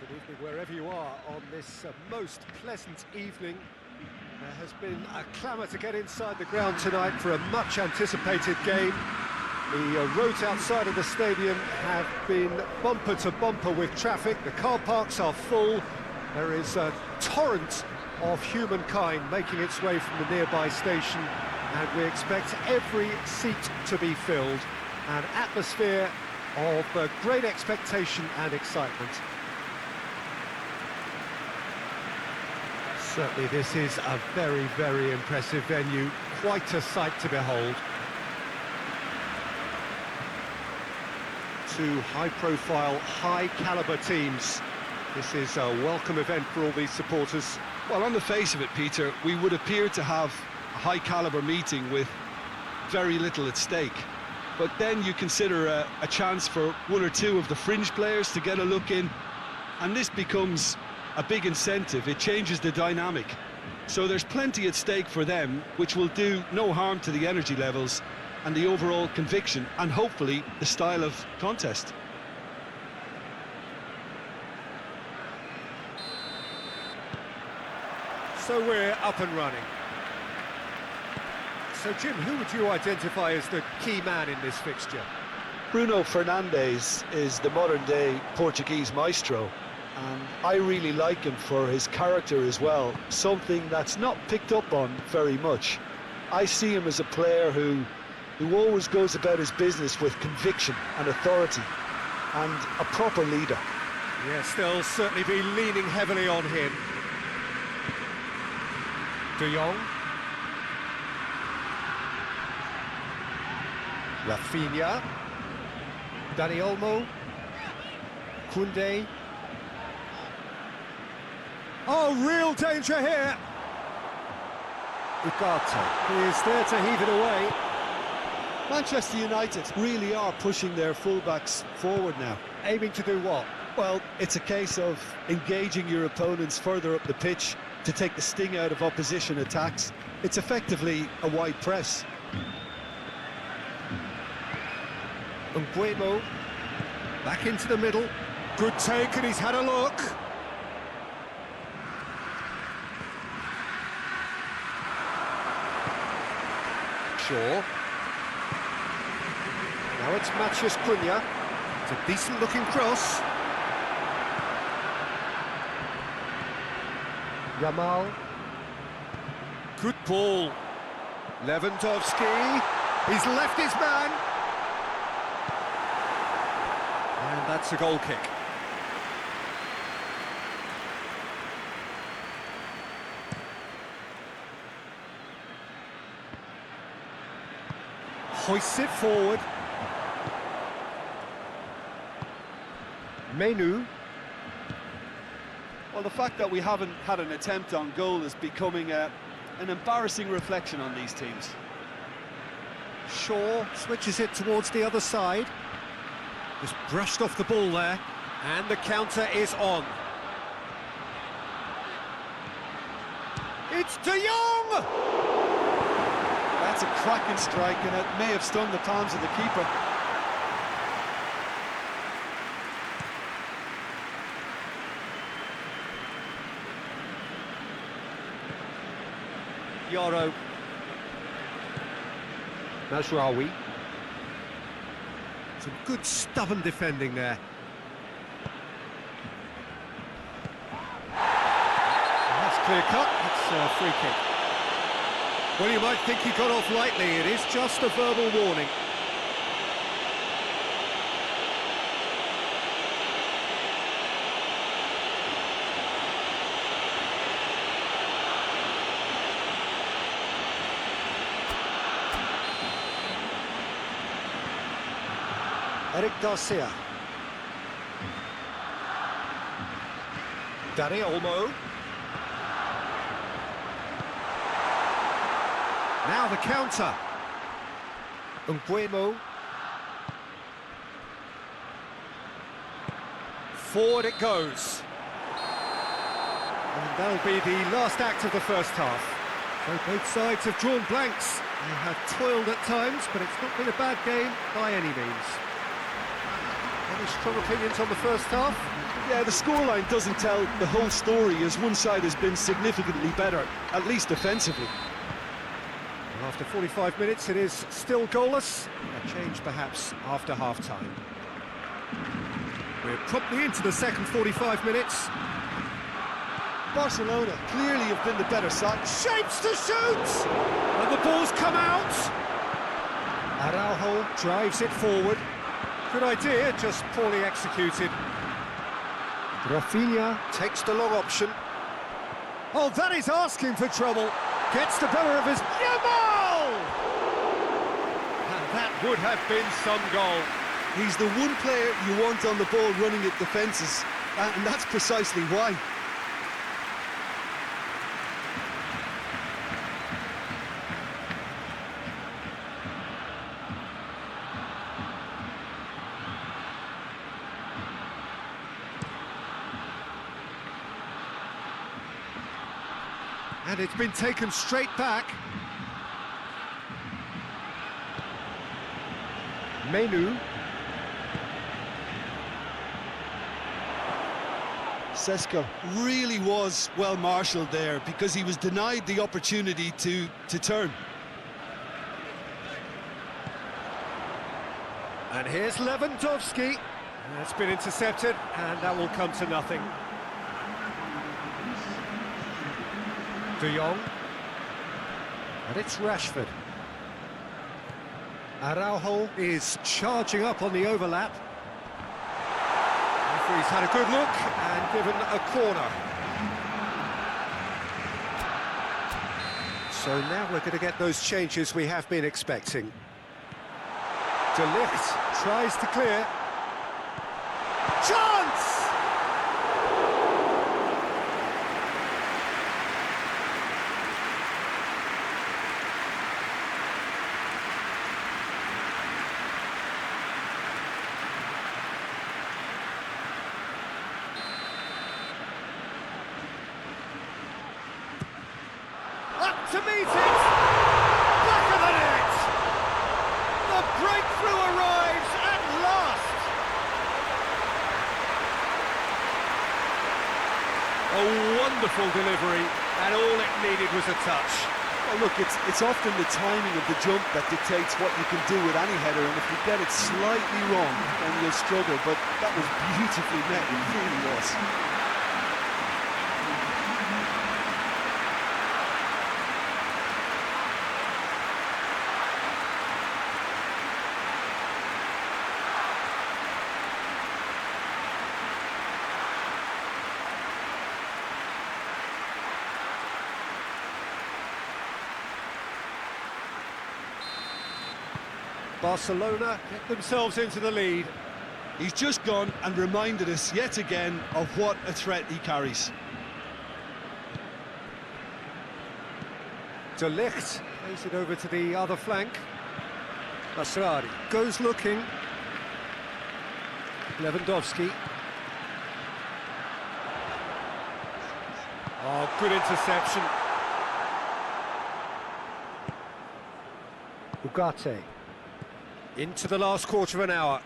Good evening wherever you are on this most pleasant evening. There has been a clamour to get inside the ground tonight for a much anticipated game. The roads outside of the stadium have been bumper to bumper with traffic. The car parks are full. There is a torrent of humankind making its way from the nearby station, and we expect every seat to be filled. An atmosphere of great expectation and excitement. Certainly this is a very, very impressive venue, quite a sight to behold. Two high-profile, high-caliber teams. This is a welcome event for all these supporters. Well, on the face of it, Peter, we would appear to have a high-caliber meeting with very little at stake. But then you consider a chance for one or two of the fringe players to get a look in, and this becomes a big incentive. It changes the dynamic. So there's plenty at stake for them, which will do no harm to the energy levels and the overall conviction, and hopefully the style of contest. So we're up and running. So Jim, who would you identify as the key man in this fixture? Bruno Fernandes is the modern-day Portuguese maestro, and I really like him for his character as well, something that's not picked up on very much. I see him as a player who always goes about his business with conviction and authority, and a proper leader. Yes, they'll certainly be leaning heavily on him. De Jong. Rafinha. Dani Olmo. Koundé. Oh, real danger here! Ugarte is there to heave it away. Manchester United really are pushing their fullbacks forward now. Aiming to do what? Well, it's a case of engaging your opponents further up the pitch to take the sting out of opposition attacks. It's effectively a wide press. Nguemo back into the middle. Good take, and he's had a look. Shaw. Now it's Matheus Cunha. It's a decent-looking cross. Yamal. Good ball. Lewandowski. He's left his man. And that's a goal kick. Hoists it forward. Menu. Well, the fact that we haven't had an attempt on goal is becoming an embarrassing reflection on these teams. Shaw switches it towards the other side. Just brushed off the ball there. And the counter is on. It's De Jong! That's a cracking strike, and it may have stung the palms of the keeper. Yoro. Mazraoui. Some good stubborn defending there. And that's clear cut. It's a free kick. Well, you might think he got off lightly. It is just a verbal warning. Eric Garcia. Dani Olmo. Now the counter. Nguemo. Forward it goes. And that'll be the last act of the first half. So both sides have drawn blanks. They have toiled at times, but it's not been a bad game by any means. What a strong opinions on the first half? Yeah, the scoreline doesn't tell the whole story, as one side has been significantly better, at least defensively. After 45 minutes, it is still goalless. A change perhaps after half-time. We're promptly into the second 45 minutes. Barcelona clearly have been the better side. Shapes to shoot! And the ball's come out! Araujo drives it forward. Good idea, just poorly executed. Rafinha takes the long option. Oh, that is asking for trouble. Gets the better of his... Yamal! And that would have been some goal. He's the one player you want on the ball running at defences, and that's precisely why. And it's been taken straight back. Menu. Sesko really was well marshalled there because he was denied the opportunity to turn. And here's Lewandowski. That's been intercepted, and that will come to nothing. De Jong. And it's Rashford. Araujo is charging up on the overlap. Referee's had a good look and given a corner. So now we're going to get those changes we have been expecting. De Ligt tries to clear. Chance! To meet it! Back of the net! The breakthrough arrives at last! A wonderful delivery, and all it needed was a touch. Well, look, it's often the timing of the jump that dictates what you can do with any header, and if you get it slightly wrong, then you'll struggle, but that was beautifully met, it really was. Barcelona get themselves into the lead. He's just gone and reminded us yet again of what a threat he carries. De Ligt plays it over to the other flank. Masrari goes looking. Lewandowski. Oh, good interception. Ugarte. Into the last quarter of an hour.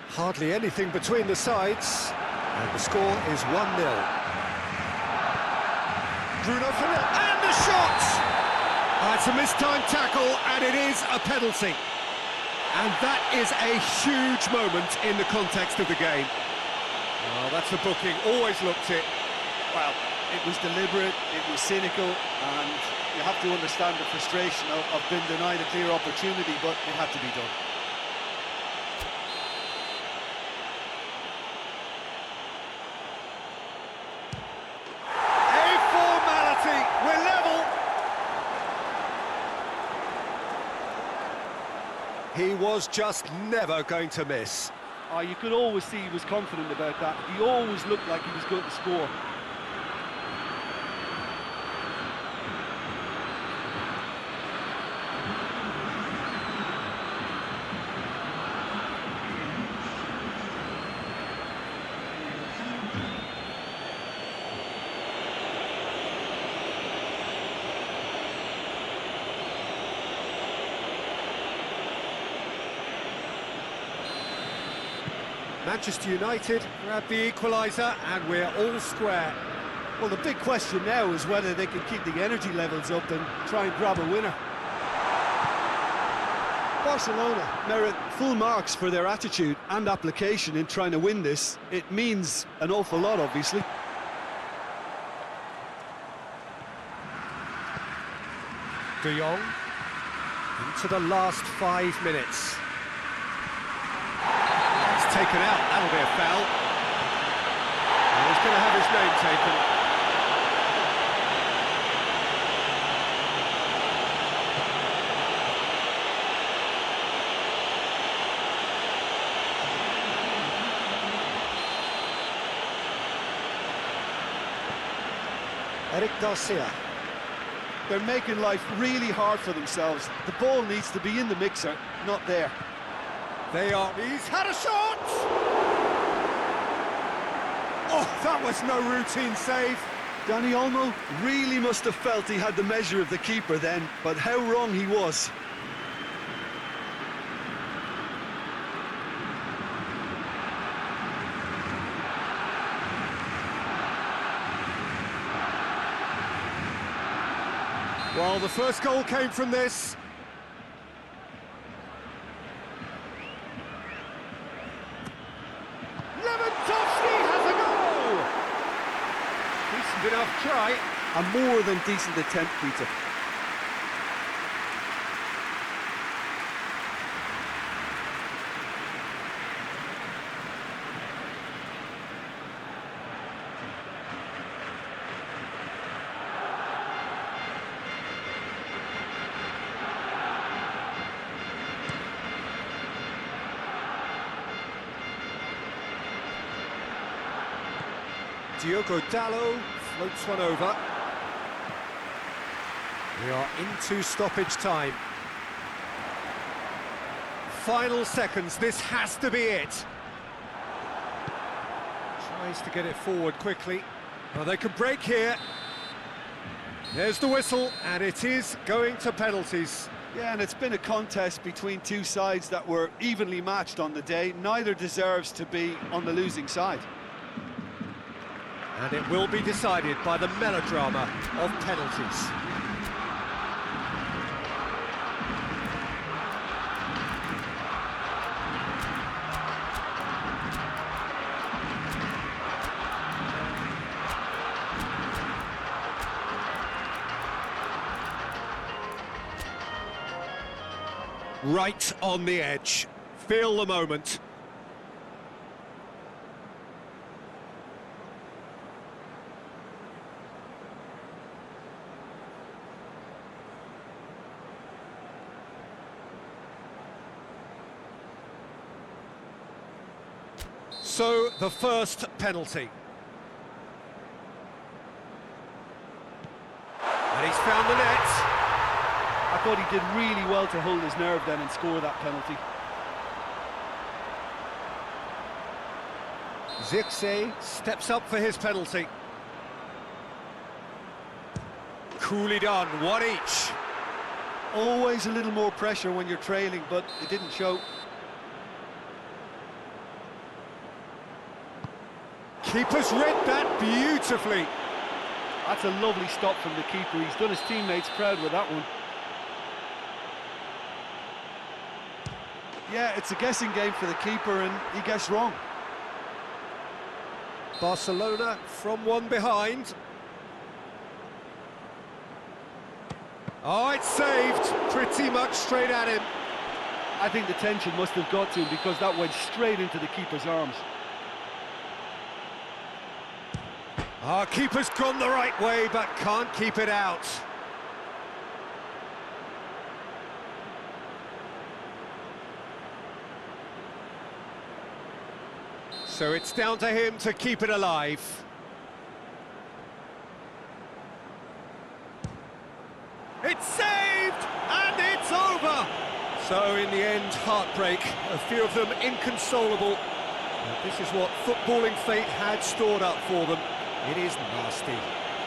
Hardly anything between the sides. And the score is 1-0. Bruno Fernandes. And the shot! It's a mistimed tackle, and it is a penalty. And that is a huge moment in the context of the game. Oh, that's a booking. Always looked it. Well, it was deliberate, it was cynical, and you have to understand the frustration of being denied a clear opportunity, but it had to be done. A formality, we're level. He was just never going to miss. Oh, you could always see he was confident about that. He always looked like he was going to score. Manchester United grab the equaliser and we're all square. Well, the big question now is whether they can keep the energy levels up and try and grab a winner. Barcelona merit full marks for their attitude and application in trying to win this. It means an awful lot, obviously. De Jong into the last 5 minutes. It's taken out, that'll be a foul. And he's going to have his name taken. Eric Garcia. They're making life really hard for themselves. The ball needs to be in the mixer, not there. They are. He's had a shot! Oh, that was no routine save. Dani Olmo really must have felt he had the measure of the keeper then, but how wrong he was. Well, the first goal came from this. Lewandowski has a goal! Decent enough try. A more than decent attempt, Peter. Diogo Dalot floats one over. We are into stoppage time. Final seconds, this has to be it. Tries to get it forward quickly. Well, they can break here. There's the whistle, and it is going to penalties. Yeah, and it's been a contest between two sides that were evenly matched on the day. Neither deserves to be on the losing side. And it will be decided by the melodrama of penalties. Right on the edge. Feel the moment. So, the first penalty. And he's found the net. I thought he did really well to hold his nerve then and score that penalty. Zirkzee steps up for his penalty. Coolly done, one each. Always a little more pressure when you're trailing, but it didn't show. Keeper's read that beautifully. That's a lovely stop from the keeper. He's done his teammates proud with that one. Yeah, it's a guessing game for the keeper, and he guessed wrong. Barcelona from one behind. Oh, it's saved. Pretty much straight at him. I think the tension must have got to him because that went straight into the keeper's arms. Our keeper's gone the right way, but can't keep it out. So it's down to him to keep it alive. It's saved, and it's over! So in the end, heartbreak, a few of them inconsolable. But this is what footballing fate had stored up for them. It is nasty.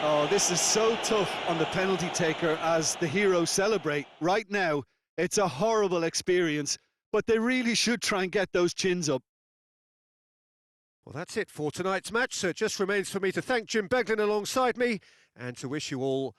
Oh, this is so tough on the penalty taker as the heroes celebrate. Right now, it's a horrible experience, but they really should try and get those chins up. Well, that's it for tonight's match, so it just remains for me to thank Jim Beglin alongside me and to wish you all